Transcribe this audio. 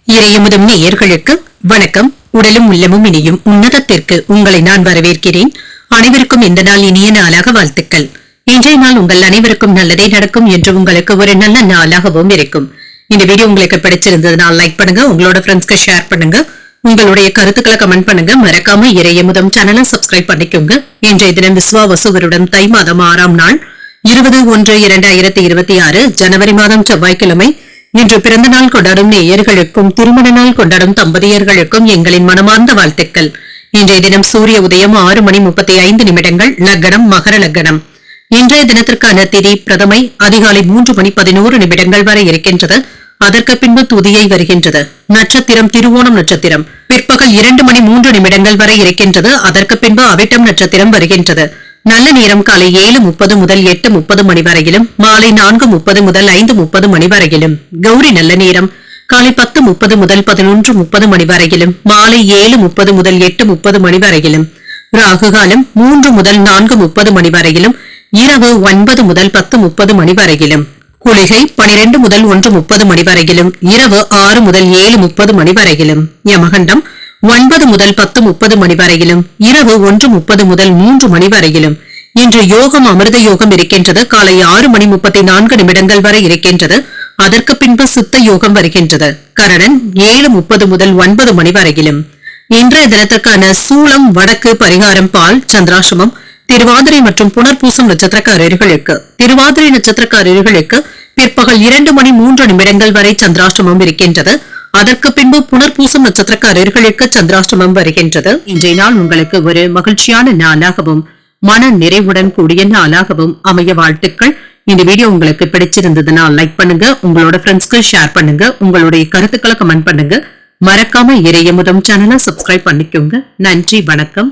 இறையமுதும் நேயர்களுக்கு வணக்கம். உடலும் உள்ளமும் இனியும் உன்னதத்திற்கு உங்களை நான் வரவேற்கிறேன். அனைவருக்கும் இந்த நாள் இனிய நாளாக வாழ்த்துக்கள். இன்றைய நாள் உங்கள் அனைவருக்கும் நல்லதே நடக்கும் என்று உங்களுக்கு ஒரு நல்ல நாளாகவும் இருக்கும். இந்த வீடியோ உங்களுக்கு பிடிச்சிருந்ததுனால் லைக் பண்ணுங்க, உங்களோட ஃப்ரெண்ட்ஸ்க்கு ஷேர் பண்ணுங்க, உங்களுடைய கருத்துக்களை கமெண்ட் பண்ணுங்க. மறக்காம இறையமுதம் சேனலை சப்ஸ்கிரைப் பண்ணிக்கோங்க. இன்றைய தினம் விஸ்வாவசு வருடம் தை மாதம் 6ஆம் நாள் 20/1/2026 ஜனவரி மாதம் செவ்வாய்க்கிழமை. இன்று பிறந்த நாள் கொண்டாடும் நேயர்களுக்கும் திருமண நாள் கொண்டாடும் தம்பதியர்களுக்கும் எங்களின் மனமார்ந்த வாழ்த்துக்கள். இன்றைய தினம் சூரிய உதயம் 6:35 லக்னம் மகர லக்னம். இன்றைய தினத்திற்கான திதி பிரதமை அதிகாலை 3:11 வரை இருக்கின்றது. அதற்கு பின்பு துதியை வருகின்றது. நட்சத்திரம் திருவோணம் நட்சத்திரம். பிற்பகல் 2:03 வரை இருக்கின்றது. அதற்கு பின்பு அவிட்டம் நட்சத்திரம் வருகின்றது. நல்ல நேரம் காலை 7:30 முதல் 8:30 மணி வரையிலும், மாலை 4:30 முதல் 5:30 மணி வரையிலும். கௌரி நல்ல நேரம் காலை 10:30 முதல் 11:30 மணி வரையிலும், மாலை 7:30 முதல் 8:30 மணி வரையிலும். ராகு காலம் 3 முதல் 4:30 மணி வரையிலும், இரவு 9 முதல் 10:30 மணி வரையிலும். குளிகை 12 முதல் 1:30 மணி வரையிலும், இரவு 6 முதல் 7:30 மணி வரையிலும். யமகண்டம் 9 முதல் 10:30 மணி வரையிலும், இரவு 1:30 முதல் 3 மணி வரையிலும். இன்று யோகம் அமிர்த யோகம் இருக்கின்றது. காலை 6:34 வரை இருக்கின்றது. அதற்கு பின்பு சித்த யோகம் வருகின்றது. கரணன் 7:30 முதல் 9 மணி வரையிலும். இன்றைய தினத்திற்கான சூலம் வடக்கு, பரிகாரம் பால், சந்திராசிரமம். திருவாதிரை மற்றும் புனர்பூசம் நட்சத்திரக்காரர்களுக்கு திருவாதிரை நட்சத்திரக்காரர்களுக்கு பிற்பகல் 2:03 வரை சந்திராஷ்டமம் இருக்கின்றது. அதற்கு பின்பு புனர்பூசம் நட்சத்திரக்காரர்களுக்கு சந்திராஷ்டமம் வருகின்றது. இன்றைய நாள் உங்களுக்கு ஒரு மகிழ்ச்சியான நாளாகவும் மன நிறைவுடன் கூடிய நாளாகவும் அமைய வாழ்த்துக்கள். இந்த வீடியோ உங்களுக்கு பிடிச்சிருந்ததுனால் லைக் பண்ணுங்க, உங்களோட ஃப்ரெண்ட்ஸ்க்கு ஷேர் பண்ணுங்க, உங்களுடைய கருத்துக்களை கமெண்ட் பண்ணுங்க. மறக்காம இறையமுதம் சேனலை சப்ஸ்கிரைப் பண்ணிக்கோங்க. நன்றி, வணக்கம்.